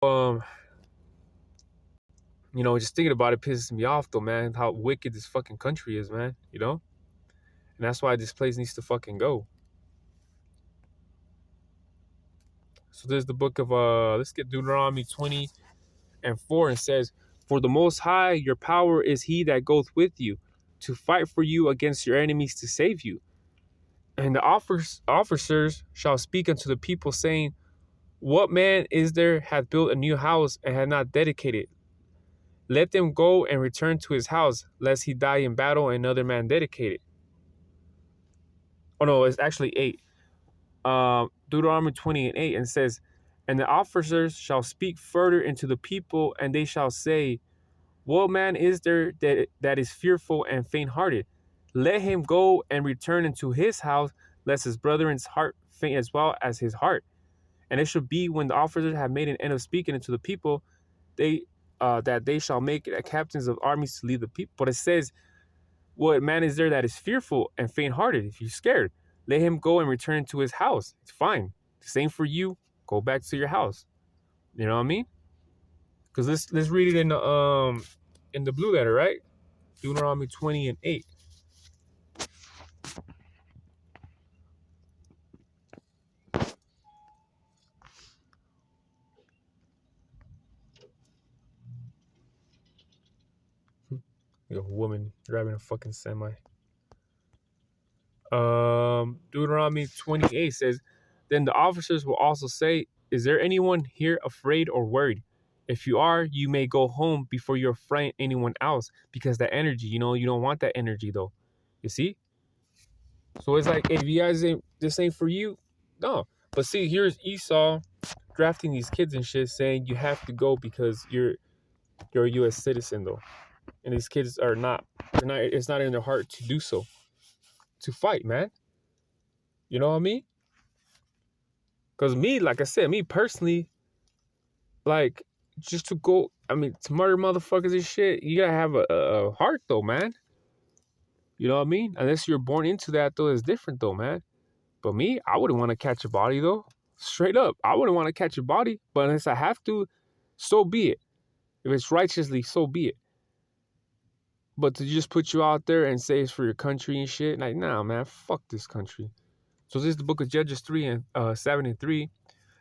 Um, just thinking about it pisses me off though, man. How wicked this fucking country is, man. And that's why this place needs to fucking go. So there's the book of let's get Deuteronomy 20:4, and says, "For the Most High, your power is He that goeth with you, to fight for you against your enemies to save you. And the officers shall speak unto the people, saying, What man is there hath built a new house and hath not dedicated? Let them go and return to his house, lest he die in battle and another man dedicate it." Oh no, it's actually 8. Deuteronomy 20:8, and says, "And the officers shall speak further into the people, and they shall say, What man is there that is fearful and faint-hearted? Let him go and return into his house, lest his brethren's heart faint as well as his heart. And it should be, when the officers have made an end of speaking unto the people, they that they shall make captains of armies to lead the people." But it says, "What man is there that is fearful and faint-hearted?" If you're scared, let him go and return to his house. It's fine. Same for you. Go back to your house. You know what I mean? Because let's read it in the blue letter, right? Deuteronomy 20:8. A woman driving a fucking semi. Deuteronomy 28 says, "Then the officers will also say, Is there anyone here afraid or worried? If you are, you may go home before you frighten anyone else." Because that energy, you don't want that energy though. You see? So it's like, if you guys this ain't for you, no. But see, here's Esau drafting these kids and shit, saying you have to go because you're a U.S. citizen though, and these kids are not. They're not. It's not in their heart to do so, to fight, man. You know what I mean? Because me, like I said, me personally, like, just to go, I mean, to murder motherfuckers and shit, you gotta have a heart though, man. You know what I mean? Unless you're born into that though, it's different though, man. But me, I wouldn't want to catch a body though. Straight up, I wouldn't want to catch a body. But unless I have to, so be it. If it's righteously, so be it. But to just put you out there and say it's for your country and shit, like, nah, man, fuck this country. So this is the book of Judges 3:7-3.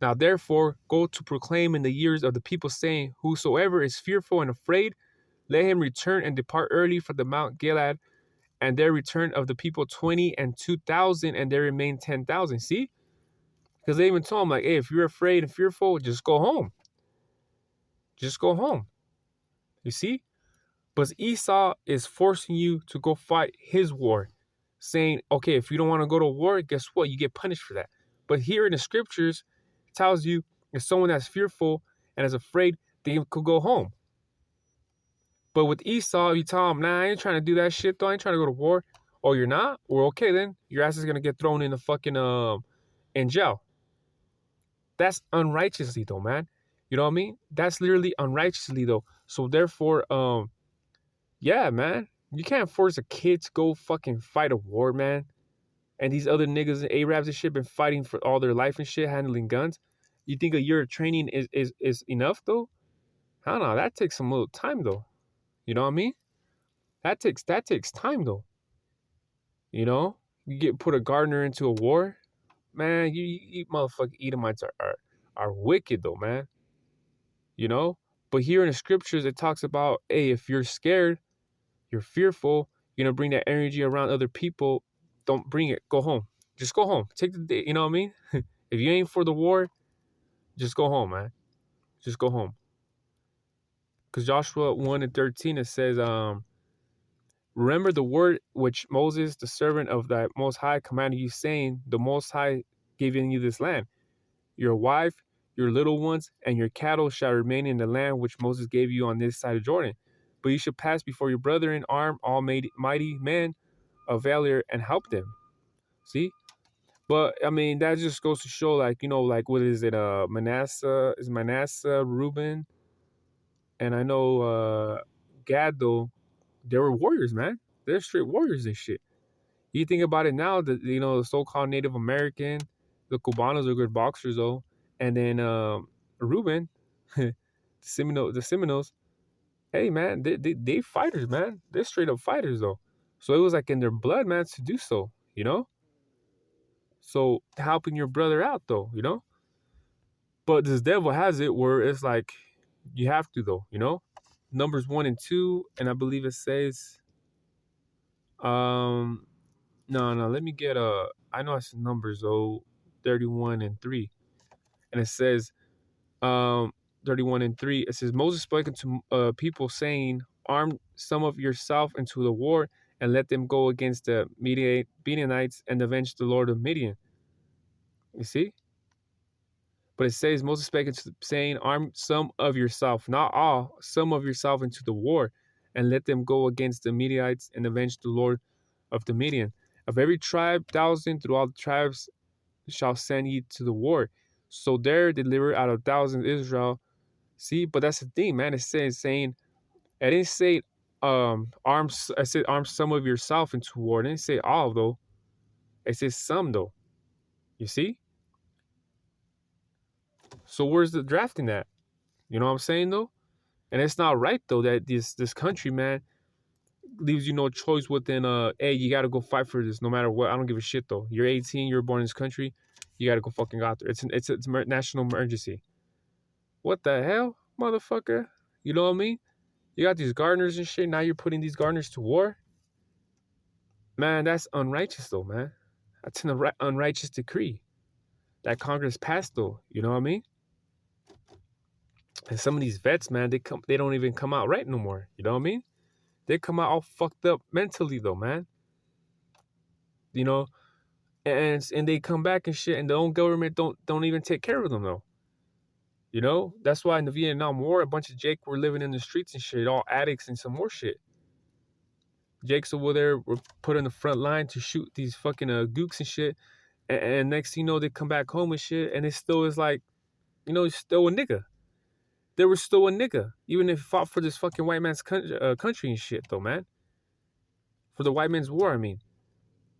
"Now therefore go to proclaim in the ears of the people, saying, Whosoever is fearful and afraid, let him return and depart early from the Mount Gilead. And there return of the people 20 and 2,000, and there remain 10,000. See? Because they even told him, like, hey, if you're afraid and fearful, just go home. Just go home. You see? But Esau is forcing you to go fight his war, saying, okay, if you don't want to go to war, guess what? You get punished for that. But here in the scriptures, it tells you if someone that's fearful and is afraid, they could go home. But with Esau, you tell him, nah, I ain't trying to do that shit, though. I ain't trying to go to war. Oh, you're not? Well, okay, then. Your ass is going to get thrown in the fucking, in jail. That's unrighteously, though, man. You know what I mean? That's literally unrighteously, though. So, therefore, yeah, man. You can't force a kid to go fucking fight a war, man. And these other niggas and Arabs and shit been fighting for all their life and shit, handling guns. You think a year of training is enough, though? I don't know. That takes some little time, though. You know what I mean? That takes time, though. You know? You put a gardener into a war, man. You motherfucking Edomites are wicked, though, man. You know? But here in the scriptures, it talks about, hey, if you're scared, you're fearful, you're gonna bring that energy around other people. Don't bring it. Go home. Just go home. Take the day. You know what I mean? If you ain't for the war, just go home, man. Just go home. Because Joshua 1:13, it says, remember the word which Moses, the servant of the Most High, commanded you, saying, the Most High giving you this land. Your wife, your little ones, and your cattle shall remain in the land which Moses gave you on this side of Jordan. But you shall pass before your brethren, armed, all mighty men of valor, and help them. See? But I mean, that just goes to show, like, like, what is it? Manasseh, Reuben, and I know Gad, though, they were warriors, man. They're straight warriors and shit. You think about it now, the so-called Native American, the Cubanos are good boxers, though. And then Reuben, The Seminoles, hey man, they fighters, man. They're straight up fighters though. So it was like in their blood, man, to do so, you know? So helping your brother out though, you know? But this devil has it where it's like you have to though, you know? Numbers 1 and 2, and I believe it says um no, let me get I know it's numbers 31 and 3. And it says 31 and 3, it says Moses spoke to people saying, arm some of yourself into the war and let them go against the Midianites and avenge the Lord of Midian. You see? But it says Moses spake into saying, arm some of yourself, not all, some of yourself into the war, and let them go against the Midianites and avenge the Lord of the Midian. Of every tribe, 1,000 through all the tribes shall send ye to the war. So there deliver out of thousands Israel. See, but that's the thing, man. It says saying, I didn't say arms. I said arm some of yourself into war. I didn't say all though. It says some though. You see? So where's the drafting at? You know what I'm saying though? And it's not right though that this country, man, leaves you no choice within hey, you gotta go fight for this no matter what. I don't give a shit though. You're 18, you're born in this country, you gotta go fucking out there. It's a national emergency. What the hell, motherfucker? You know what I mean? You got these gardeners and shit. Now you're putting these gardeners to war. Man, that's unrighteous though, man. That's an unrighteous decree that Congress passed though. You know what I mean? And some of these vets, man, they don't even come out right no more. You know what I mean? They come out all fucked up mentally though, man. You know, and they come back and shit, and the own government don't even take care of them though. You know, that's why in the Vietnam War, a bunch of Jake were living in the streets and shit, all addicts and some more shit. Jake's over there were put on the front line to shoot these fucking gooks and shit, and next thing you know, they come back home and shit, and it still is like, you know, it's still a nigga. They were still a nigga, even if fought for this fucking white man's country and shit, though, man. For the white man's war, I mean.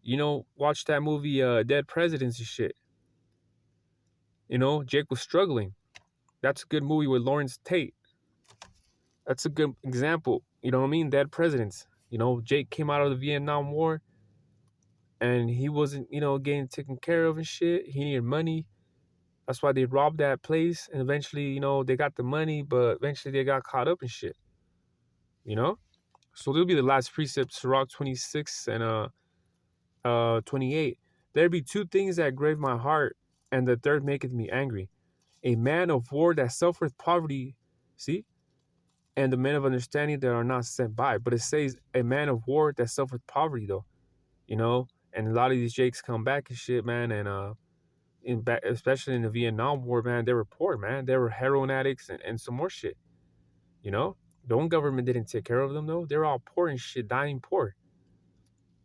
You know, watch that movie, Dead Presidents and shit. You know, Jake was struggling. That's a good movie with Lawrence Tate. That's a good example. You know what I mean? Dead Presidents. You know, Jake came out of the Vietnam War, and he wasn't, you know, getting taken care of and shit. He needed money. That's why they robbed that place, and eventually, you know, they got the money, but eventually they got caught up in shit. You know? So there'll be the last precept, Sirach 26 and 28. There be two things that grave my heart, and the third maketh me angry. A man of war that suffereth poverty, see, and the men of understanding that are not sent by. But it says a man of war that suffereth poverty, though, you know. And a lot of these Jakes come back and shit, man, and especially in the Vietnam War, man, they were poor, man. They were heroin addicts and some more shit, you know. The own government didn't take care of them though. They were all poor and shit, dying poor.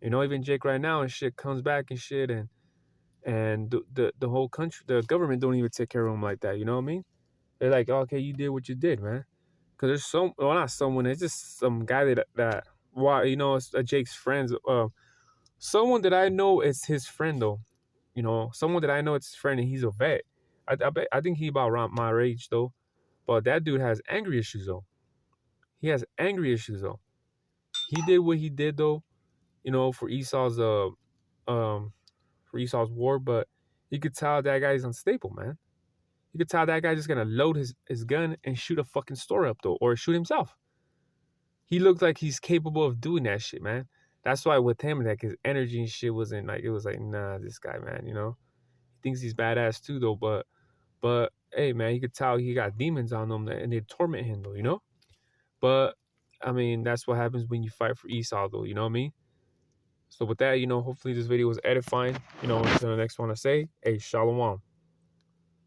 You know, even Jake right now and shit comes back and shit, and the whole country, the government don't even take care of them like that. You know what I mean? They're like, okay, you did what you did, man. Cause there's well, not someone. It's just some guy that why, you know, it's Jake's friends. Someone that I know is his friend though. You know, someone that I know it's his friend and he's a vet. I think he about around my age though. But that dude has angry issues though. He has angry issues though. He did what he did though, you know, um for Esau's war, but you could tell that guy's unstable, man. You could tell that guy just gonna load his gun and shoot a fucking store up though, or shoot himself. He looked like he's capable of doing that shit, man. That's why with him, like his energy and shit wasn't like, it was like, nah, this guy, man, you know. He thinks he's badass too though, but hey, man, you could tell he got demons on him and they torment him though, you know. But I mean, that's what happens when you fight for Esau though, you know what I mean? So with that, you know, hopefully this video was edifying. You know, until the next one I say, hey, shalom.